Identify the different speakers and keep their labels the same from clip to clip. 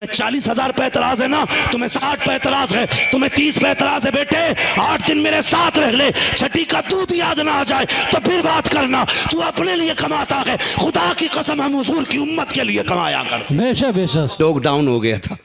Speaker 1: 40,000 پہ اعتراض ہے نا، تمہیں 60 پہ اعتراض ہے، تمہیں 30 پہ اعتراض ہے، بیٹے 8 دن میرے ساتھ رہ لے، چھٹی کا دودھ یاد نہ آ جائے تو پھر بات کرنا۔ تو اپنے لیے کماتا ہے، خدا کی قسم ہم حضور کی امت کے لیے کمایا کر۔
Speaker 2: بے شک بے شک۔
Speaker 3: لاک ڈاؤن ہو گیا تھا،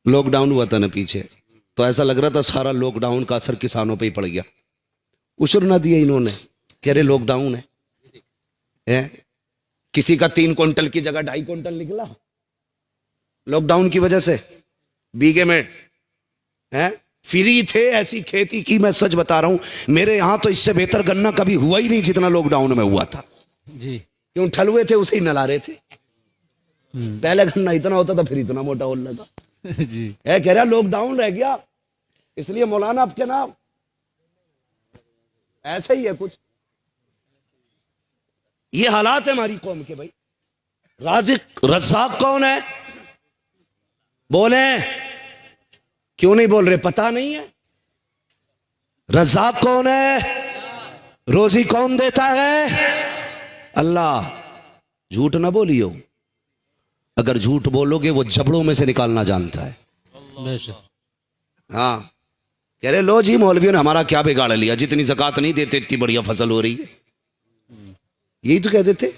Speaker 3: لاک ڈاؤن ہوا تھا نا پیچھے، تو ایسا لگ رہا تھا سارا لاک ڈاؤن کا اثر کسانوں پہ ہی پڑ گیا۔ عشر نہ دیا انہوں نے، کہہ رہے لاک ڈاؤن ہے، کسی کا 3 کوئنٹل کی جگہ 2.5 کوئنٹل نکلا لاک ڈاؤن کی وجہ سے، بیگے میں فری تھے، ایسی کھیتی کی، میں سچ بتا رہا ہوں میرے یہاں تو اس سے بہتر گنا کبھی ہوا ہی نہیں جتنا لاک ڈاؤن میں ہوا تھا
Speaker 2: جی،
Speaker 3: کیوں ٹھلوے تھے اسے ہی نلا رہے تھے، پہلے گنا اتنا ہوتا تھا پھر اتنا موٹا ہونے لگا
Speaker 2: جی،
Speaker 3: کہہ رہا لاک ڈاؤن رہ گیا، اس لیے مولانا آپ کے نام ایسا ہی ہے کچھ، یہ حالات ہے ہماری قوم کے۔ بھائی رازق رزاق کون ہے؟ بولیں، کیوں نہیں بول رہے؟ پتہ نہیں ہے رزاق کون ہے؟ روزی کون دیتا ہے؟ اللہ۔ جھوٹ نہ بولیو، اگر جھوٹ بولو گے وہ جبڑوں میں سے نکالنا جانتا ہے۔
Speaker 2: بے شک۔
Speaker 3: ہاں، کہہ رہے لو جی مولویوں نے ہمارا کیا بگاڑ لیا، جتنی زکوٰۃ نہیں دیتے اتنی بڑھیا فصل ہو رہی ہے، یہی تو کہتے تھے۔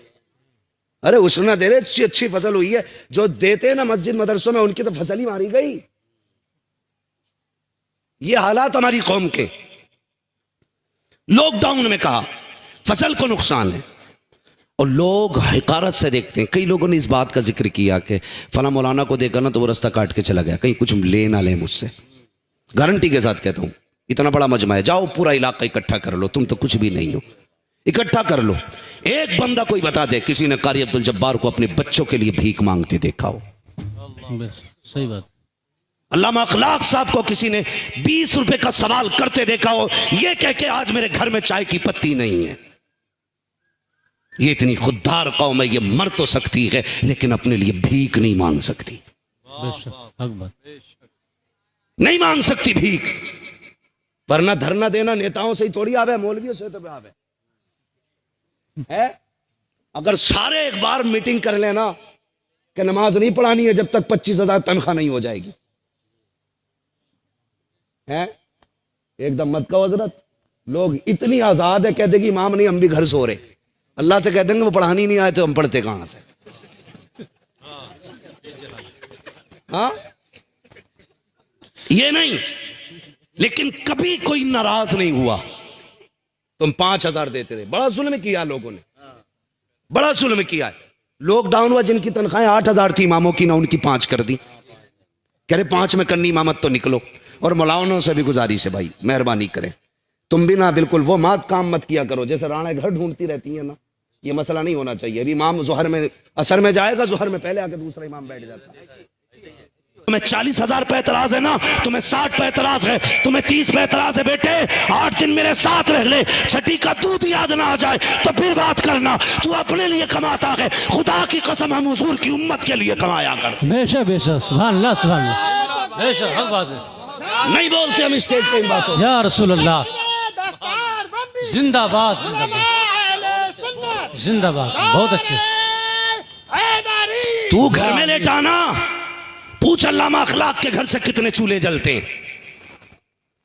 Speaker 3: ارے عشر نہ دے رہے، اچھی فصل ہوئی ہے، جو دیتے نا مسجد مدرسوں میں ان کی تو فصل ہی ماری گئی۔ یہ حالات ہماری قوم کے۔ لاک ڈاؤن میں کہا فصل کو نقصان ہے، اور لوگ حقارت سے دیکھتے ہیں۔ کئی لوگوں نے اس بات کا ذکر کیا کہ فلاں مولانا کو دیکھا نا تو وہ رستہ کاٹ کے چلا گیا، کہیں کچھ لے نہ لے مجھ سے۔ گارنٹی کے ساتھ کہتا ہوں، اتنا بڑا مجمع ہے، جاؤ پورا علاقہ اکٹھا کر لو، تم تو کچھ بھی نہیں ہو، اکٹھا کر لو۔ ایک بندہ کوئی بتا دے کسی نے قاری عبد الجبار کو اپنے بچوں کے لیے بھیک مانگتے دیکھا ہو؟
Speaker 2: صحیح بات۔
Speaker 3: علامہ اخلاق صاحب کو کسی نے 20 روپے کا سوال کرتے دیکھا ہو یہ کہہ کے آج میرے گھر میں چائے کی پتی نہیں ہے؟ یہ اتنی خوددار قوم ہے، یہ مر تو سکتی ہے لیکن اپنے لیے بھیک نہیں مانگ سکتی،
Speaker 2: بے شک، حق بات۔
Speaker 3: نہیں مانگ سکتی بھیک۔ ورنہ دھرنا دینا نیتاؤں سے ہی تھوڑی آوے، مولویوں سے تو آوے ہے۔ اگر سارے ایک بار میٹنگ کر لینا کہ نماز نہیں پڑھانی ہے جب تک 25,000 تنخواہ نہیں ہو جائے گی، ہے ایک دم مت کہو حضرت، لوگ اتنی آزاد ہے، کہہ دے گی امام نہیں ہم بھی گھر سو رہے، اللہ سے کہہ دیں گے وہ پڑھانی نہیں آئے تو ہم پڑھتے کہاں سے؟ ہاں یہ نہیں، لیکن کبھی کوئی ناراض نہیں ہوا۔ تم 5,000 دیتے رہے، بڑا ظلم کیا لوگوں نے، بڑا ظلم کیا ہے۔ لاک ڈاؤن ہوا، جن کی تنخواہیں 8,000 تھی اماموں کی، نہ ان کی 5 کر دی، کہہ رہے 5 میں کرنی امامت تو نکلو۔ اور مولانا سے بھی گزارش ہے بھائی مہربانی کریں، تم بھی نہ بالکل وہ کام مت کیا کرو جیسے رانے گھر ڈھونڈتی رہتی ہیں نا، یہ مسئلہ نہیں ہونا چاہیے۔ ابھی امام ظہر میں اثر میں جائے گا، ظہر میں پہلے آ کے دوسرا امام بیٹھ جاتا ہے۔ تمہیں 40,000 پہ اعتراض ہے نا، تمہیں 60 پہ اعتراض ہے، تمہیں 30 پہ اعتراض ہے، بیٹے 8 دن میرے ساتھ رہ لے، چھٹی کا دودھ یاد نہ آ جائے تو پھر بات کرنا۔ تو اپنے لیے کماتا ہے، خدا کی قسم ہم حضور کی امت کے لیے کمایا کر۔
Speaker 2: بے شک بے شک، سبحان اللہ سبحان اللہ، بے شک، حق بات ہے۔
Speaker 3: نہیں بولتے ہم اسٹیج پہ ان باتوں،
Speaker 2: یا رسول اللہ، زندہ باد زندہ باد زندہ باد، بہت اچھے۔
Speaker 3: تو گھر میں لیٹانا، پوچھ علامہ اخلاق کے گھر سے کتنے چولہے جلتے ہیں،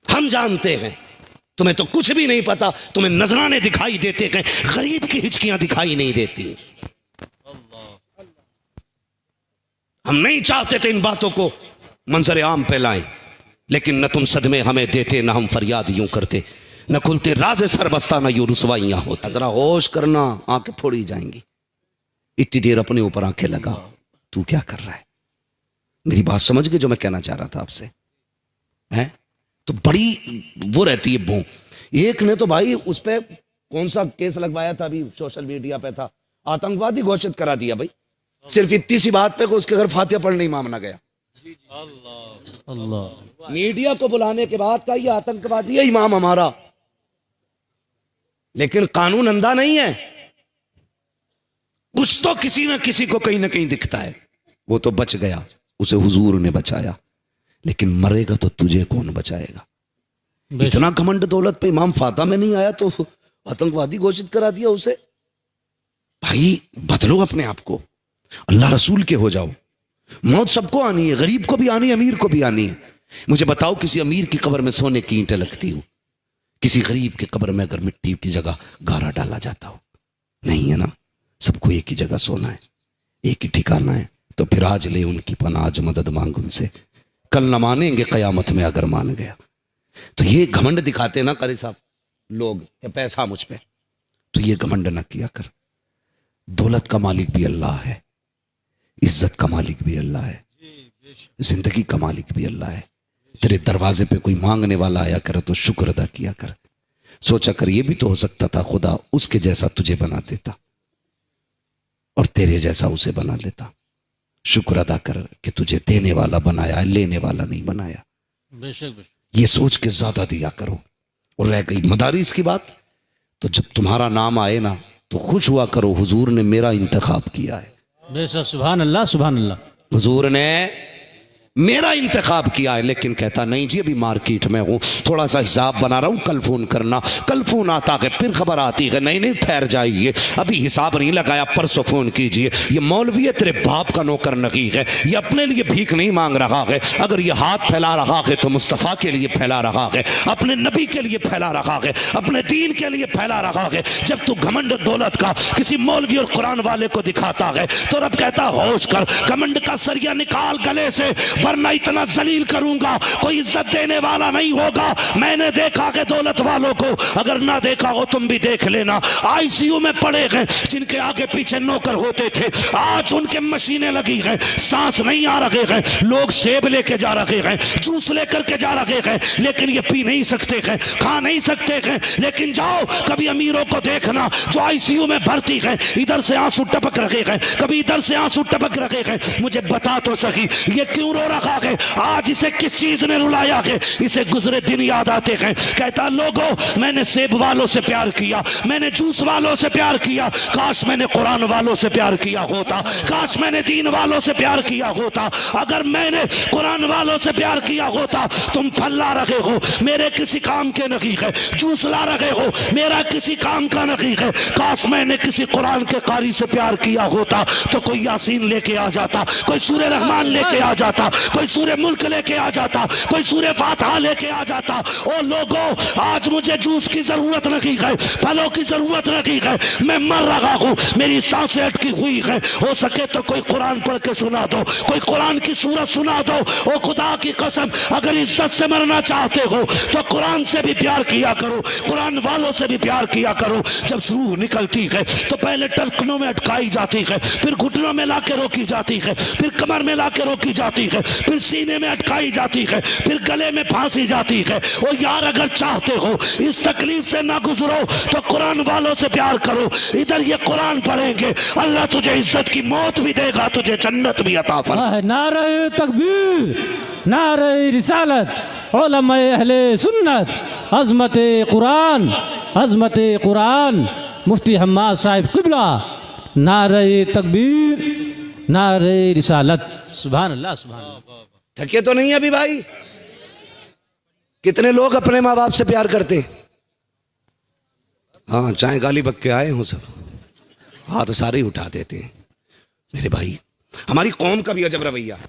Speaker 3: ہم جانتے ہیں۔ تمہیں تو کچھ بھی نہیں پتا، تمہیں نذرانے دکھائی دیتے ہیں، غریب کی ہچکیاں دکھائی نہیں دیتی۔ ہم نہیں چاہتے تھے ان باتوں کو منظر عام پہ لائیں، لیکن نہ تم صدمے ہمیں دیتے، نہ ہم فریاد یوں کرتے، نہ کھلتے راز سر بستہ، نہ یوں رسوائیاں ہوتا۔ ذرا ہوش کرنا، آنکھیں پھوڑی جائیں گی۔ اتنی دیر اپنے اوپر آنکھیں لگا، تو کیا کر رہا ہے؟ میری بات سمجھ گئے جو میں کہنا چاہ رہا تھا آپ سے؟ تو بڑی وہ رہتی ہے بھون۔ ایک نے تو بھائی اس پہ کون سا کیس لگوایا تھا، ابھی سوشل میڈیا پہ تھا، آتنکوادی گھوشت کرا دیا بھائی، صرف اتنی سی بات پہ کہ اس کے گھر فاتحہ پڑھنے امام نہ گیا۔
Speaker 2: اللہ،
Speaker 3: میڈیا کو بلانے کے بعد کہا یہ آتنکوادی ہے امام ہمارا، لیکن قانون اندھا نہیں ہے، کچھ تو کسی نہ کسی کو کہیں نہ کہیں دکھتا ہے۔ وہ تو بچ گیا، اسے حضور نے بچایا، لیکن مرے گا تو تجھے کون بچائے گا؟ اتنا گھمنڈ دولت پہ امام فاتح میں نہیں آیا تو آتنکوادی گھوشت کرا دیا اسے۔ بھائی بدلو اپنے آپ کو، اللہ رسول کے ہو جاؤ، موت سب کو آنی ہے، غریب کو بھی آنی ہے، امیر کو بھی آنی ہے۔ مجھے بتاؤ کسی امیر کی قبر میں سونے کی اینٹیں لگتی ہو، کسی غریب کی قبر میں اگر مٹی کی جگہ گارا ڈالا جاتا ہو؟ نہیں ہے نا، سب کو ایک ہی جگہ سونا ہے، ایک ہی ٹھکانہ ہے۔ تو پھر آج لے ان کی پناہ، آج مدد مانگ ان سے، کل نہ مانیں گے قیامت میں اگر مان گیا۔ تو یہ گھمنڈ دکھاتے نا قاری صاحب لوگ کہ پیسہ مجھ پہ، تو یہ گھمنڈ نہ کیا کر۔ دولت کا مالک بھی اللہ ہے، عزت کا مالک بھی اللہ ہے، زندگی کا مالک بھی اللہ ہے۔ تیرے دروازے پہ کوئی مانگنے والا آیا کر تو شکر ادا کیا کر۔ سوچا کر یہ بھی تو ہو سکتا تھا خدا اس کے جیسا تجھے بنا دیتا اور تیرے جیسا اسے بنا لیتا۔ شکر ادا کر کہ تجھے دینے والا بنایا، لینے والا نہیں بنایا۔
Speaker 2: بے شک
Speaker 3: یہ سوچ کے زیادہ دیا کرو۔ اور رہ گئی مدارس کی بات، تو جب تمہارا نام آئے نا تو خوش ہوا کرو، حضور نے میرا انتخاب کیا ہے،
Speaker 2: بے شک، سبحان اللہ سبحان اللہ۔
Speaker 3: حضور نے میرا انتخاب کیا ہے۔ لیکن کہتا نہیں جی ابھی مارکیٹ میں ہوں، تھوڑا سا حساب بنا رہا ہوں، کل فون کرنا۔ کل فون آتا ہے، پھر خبر آتی ہے نہیں ٹھہر جائیے، ابھی حساب نہیں لگایا، پرسوں فون کیجئے۔ یہ مولوی ہے تیرے باپ کا نوکر نہیں ہے، یہ اپنے لیے بھیک نہیں مانگ رہا ہے۔ اگر یہ ہاتھ پھیلا رہا ہے تو مصطفیٰ کے لیے پھیلا رہا ہے، اپنے نبی کے لیے پھیلا رہا ہے، اپنے دین کے لیے پھیلا رہا ہے۔ جب تو گھمنڈ دولت کا کسی مولوی اور قرآن والے کو دکھاتا ہے تو رب کہتا ہوش کر، گھمنڈ کا سریا نکال گلے سے، ورنہ اتنا ذلیل کروں گا کوئی عزت دینے والا نہیں ہوگا۔ میں نے دیکھا کہ دولت والوں کو، اگر نہ دیکھا ہو تم بھی دیکھ لینا، آئی سی یو میں پڑے گئے جن کے آگے پیچھے نوکر ہوتے تھے، آج ان کے مشینیں لگی ہیں، سانس نہیں آ رہے ہیں، لوگ سیب لے کے جا رہے ہیں، جوس لے کر کے جا رہے ہیں، لیکن یہ پی نہیں سکتے ہیں، کھا نہیں سکتے ہیں۔ لیکن جاؤ کبھی امیروں کو دیکھنا جو آئی سی یو میں بھرتی ہیں، ادھر سے آنسو ٹپک رہے ہیں، کبھی ادھر سے آنسو ٹپک رہے ہیں۔ مجھے بتا تو صحیح یہ کیوں رو رہا ہے؟ آج اسے کس چیز نے رلایا ہے؟ اسے گزرے دن یاد آتے ہیں، کہتا لوگوں میں نے سیب والوں سے پیار کیا، میں نے جوس والوں سے پیار کیا، کاش میں نے قرآن والوں سے پیار کیا ہوتا، کاش میں نے دین والوں سے پیار کیا ہوتا۔ اگر میں نے قرآن والوں سے پیار کیا ہوتا، تم پھل لا رہے ہو میرے کسی کام کے نہیں ہے، جوس لا رہے ہو میرا کسی کام کا نہیں ہے۔ کاش میں نے کسی قرآن کے قاری سے پیار کیا ہوتا تو کوئی یاسین لے کے آ جاتا، کوئی سورہ رحمان لے کے آ جاتا، کوئی سورہ ملک لے کے آ جاتا، کوئی سورہ فاتحہ لے کے آ جاتا۔ او لوگوں آج مجھے جوس کی ضرورت نہیں ہے، پھلوں کی ضرورت نہیں ہے، میں مر رہا ہوں، میری سانسیں اٹکی ہوئی ہیں، ہو سکے تو کوئی قرآن پڑھ کے سنا دو، کوئی قرآن کی سورت سنا دو۔ او خدا کی قسم اگر عزت سے مرنا چاہتے ہو تو قرآن سے بھی پیار کیا کرو، قرآن والوں سے بھی پیار کیا کرو۔ جب روح نکلتی ہے تو پہلے ٹرکنوں میں اٹکائی جاتی ہے، پھر گھٹنوں میں لا کے روکی جاتی ہے، پھر کمر میں لا کے روکی جاتی ہے، پھر سینے میں اٹکائی جاتی ہے، پھر گلے میں پھانسی جاتی ہے۔ او یار اگر چاہتے ہو اس تکلیف سے نہ گزرو تو قرآن والوں سے پیار کرو۔ ادھر یہ قرآن پڑھیں گے اللہ تجھے عزت کی موت بھی دے گا، تجھے جنت بھی عطا فرمائے۔
Speaker 2: نعرہ تکبیر، نعرہ رسالت، علماء اہل سنت، عظمت قرآن، عظمت قرآن، مفتی حماد صاحب قبلہ، نعرہ تکبیر، نعرہ رسالت۔ سبحان اللہ سبحان اللہ۔
Speaker 3: تھکے تو نہیں ابھی بھائی؟ کتنے لوگ اپنے ماں باپ سے پیار کرتے؟ ہاں چاہے گالی بک کے آئے ہوں سب ہاتھ سارے ہی اٹھا دیتے ہیں۔ میرے بھائی ہماری قوم کا بھی عجب رویہ ہے،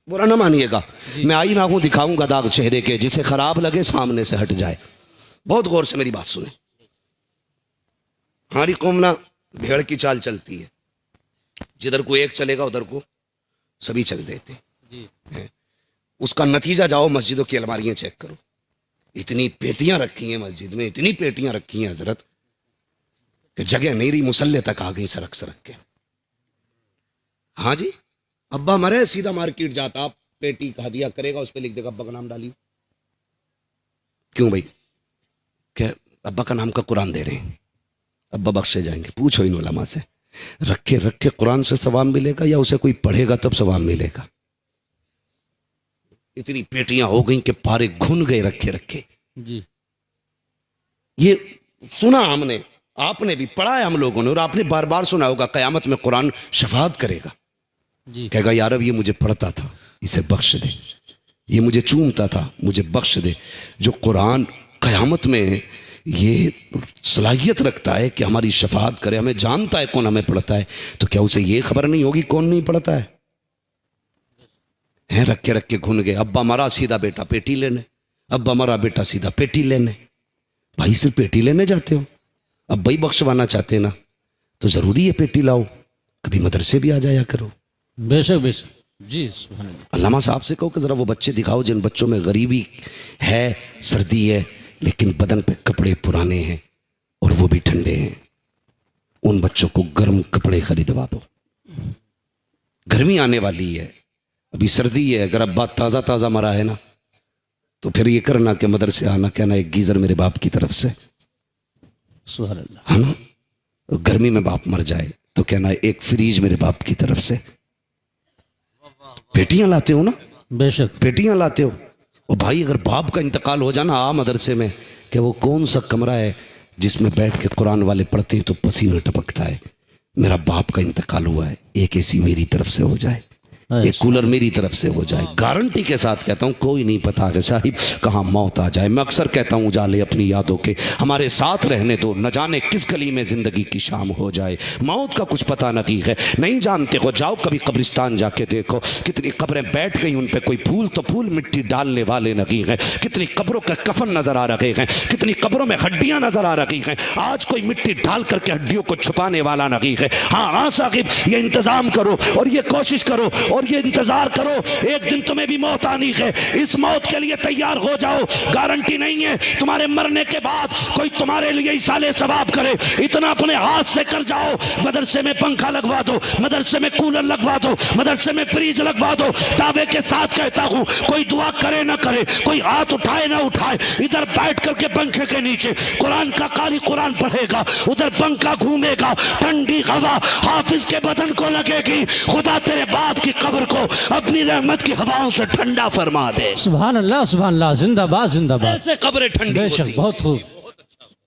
Speaker 3: برا نہ مانیے گا، میں آئی نہ ہوں دکھاؤں گا داغ چہرے کے، جسے خراب لگے سامنے سے ہٹ جائے۔ بہت غور سے میری بات سنیں، ہماری قوم نہ بھیڑ کی چال چلتی ہے، جدھر کو ایک چلے گا ادھر کو سبھی چل دیتے۔ اس کا نتیجہ جاؤ مسجدوں کی الماریاں چیک کرو، اتنی پیٹیاں رکھی ہیں مسجد میں، اتنی پیٹیاں رکھی ہیں حضرت کہ جگہ نہیں رہی، مسلح تک آ گئی سرک سرک کے۔ ہاں جی ابا مرے سیدھا مارکیٹ جاتا، پیٹی کا ہدیہ کرے گا، اس پہ لکھ دے گا ابا کا نام ڈالیو۔ کیوں بھائی؟ کہ ابا کا نام کا قرآن دے رہے ہیں، ابا بخشے جائیں گے۔ پوچھو ان علماء سے، رکھے رکھے قرآن سے ثواب ملے گا یا اسے کوئی پڑھے گا تب ثواب ملے گا؟ اتنی پیٹیاں ہو گئیں کہ پارے گھن گئے رکھے رکھے۔
Speaker 2: جی
Speaker 3: یہ سنا ہم نے، آپ نے بھی پڑھا ہے ہم لوگوں نے، اور آپ نے بار بار سنا ہوگا قیامت میں قرآن شفاعت کرے گا،
Speaker 2: جی
Speaker 3: کہے گا یا رب یہ مجھے پڑھتا تھا اسے بخش دے، یہ مجھے چومتا تھا مجھے بخش دے۔ جو قرآن قیامت میں یہ صلاحیت رکھتا ہے کہ ہماری شفاعت کرے، ہمیں جانتا ہے کون ہمیں پڑھتا ہے، تو کیا اسے یہ خبر نہیں ہوگی کون نہیں پڑھتا ہے؟ ہیں رکھ کے گھن گئے. ابا مرا سیدھا بیٹا پیٹی لینے, ابا مرا بیٹا سیدھا پیٹی لینے. بھائی صرف پیٹی لینے جاتے ہو؟ ابا ہی بخشوانا چاہتے نا تو ضروری ہے پیٹی لاؤ, کبھی مدرسے بھی آ جایا کرو.
Speaker 2: بے شک بے شک. جی سبحان اللہ.
Speaker 3: علامہ صاحب سے کہو کہ ذرا وہ بچے دکھاؤ جن بچوں میں غریبی ہے, سردی ہے, لیکن بدن پہ کپڑے پرانے ہیں اور وہ بھی ٹھنڈے ہیں. ان بچوں کو گرم کپڑے خریدوا دو. گرمی آنے والی ہے, ابھی سردی ہے. اگر ابا تازہ تازہ مرا ہے نا تو پھر یہ کرنا کہ مدرسے آنا, کہنا ایک گیزر میرے باپ کی طرف سے,
Speaker 2: سبحان اللہ.
Speaker 3: ہے نا. گرمی میں باپ مر جائے تو کہنا ایک فریج میرے باپ کی طرف سے. پیٹیاں لاتے ہو نا,
Speaker 2: بے شک.
Speaker 3: پیٹیاں لاتے ہو. اور بھائی اگر باپ کا انتقال ہو جانا آ مدرسے میں کہ وہ کون سا کمرہ ہے جس میں بیٹھ کے قرآن والے پڑھتے ہیں تو پسینہ ٹپکتا ہے. میرا باپ کا انتقال ہوا ہے, ایک اے سی میری طرف سے ہو جائے, ایک کولر میری طرف سے ہو جائے. گارنٹی کے ساتھ کہتا ہوں, کوئی نہیں پتا کہ صاحب کہاں موت آ جائے. میں اکثر کہتا ہوں اجالے اپنی یادوں کے ہمارے ساتھ رہنے دو, نہ جانے کس گلی میں زندگی کی شام ہو جائے. موت کا کچھ پتہ نہیں ہے, نہیں جانتے ہو. جاؤ کبھی قبرستان جا کے دیکھو, کتنی قبریں بیٹھ گئی, ان پہ کوئی پھول تو پھول مٹی ڈالنے والے نہیں ہیں. کتنی قبروں کا کفن نظر آ رہے ہیں, کتنی قبروں میں ہڈیاں نظر آ رہی ہیں. آج کوئی مٹی ڈال کر کے ہڈیوں کو چھپانے والا نہیں ہے. ہاں صاحب یہ انتظام کرو اور یہ کوشش کرو اور یہ انتظار کرو, ایک دن تمہیں بھی موت آنی ہے. اس موت کے لیے تیار ہو جاؤ. گارنٹی نہیں ہے تمہارے مرنے کے بعد کوئی تمہارے لیے اصالے ثواب کرے. اتنا اپنے ہاتھ سے کر جاؤ. مدرسے میں پنکھا لگوا دو, مدرسے میں کولر لگوا دو, مدرسے میں فریج لگوا دو. دعوے کے ساتھ کہتا ہوں, کوئی دعا کرے نہ کرے, کوئی ہاتھ اٹھائے نہ اٹھائے, ادھر بیٹھ کر کے پنکھے کے نیچے قرآن کا قاری قرآن پڑھے گا, ادھر پنکھا گھومے گا, ٹھنڈی ہوا حافظ کے بدن کو لگے گی. خدا تیرے باپ کی قبر کو اپنی رحمت کی ہواؤں سے ٹھنڈا فرما دے.
Speaker 2: سبحان اللہ سبحان اللہ. زندہ باد زندہ باد.
Speaker 3: ایسے قبریں ٹھنڈی
Speaker 2: بے
Speaker 3: ہوتی
Speaker 2: شک.
Speaker 3: ہیں,
Speaker 2: بہت خوب,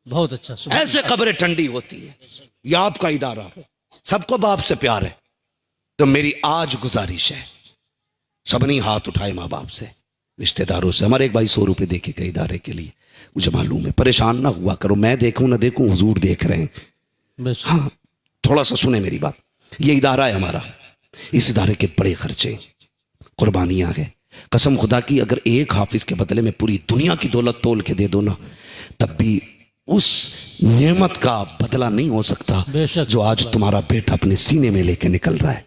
Speaker 2: بہت اچھا. سبحان
Speaker 3: ایسے قبریں ٹھنڈی ہوتی ہے. یہ آپ کا ادارہ, سب کو باپ سے پیار ہے, تو میری آج گزارش ہے, سب نے ہاتھ اٹھائے ماں باپ سے, رشتہ داروں سے. ہمارے ایک بھائی 100 روپے دے کے گئے ادارے کے لیے, مجھے معلوم ہے. پریشان نہ ہوا کرو, میں دیکھوں نہ دیکھوں حضور دیکھ رہے ہیں.
Speaker 2: بے شک.
Speaker 3: ہاں تھوڑا سا سنیں میری بات. یہ ادارہ ہے ہمارا, اس ادارے کے بڑے خرچے, قربانیاں ہیں. قسم خدا کی اگر ایک حافظ کے بدلے میں پوری دنیا کی دولت تول کے دے دو نا, تب بھی اس نعمت کا بدلہ نہیں ہو سکتا
Speaker 2: بے شک.
Speaker 3: جو آج تمہارا بیٹا اپنے سینے میں لے کے نکل رہا ہے.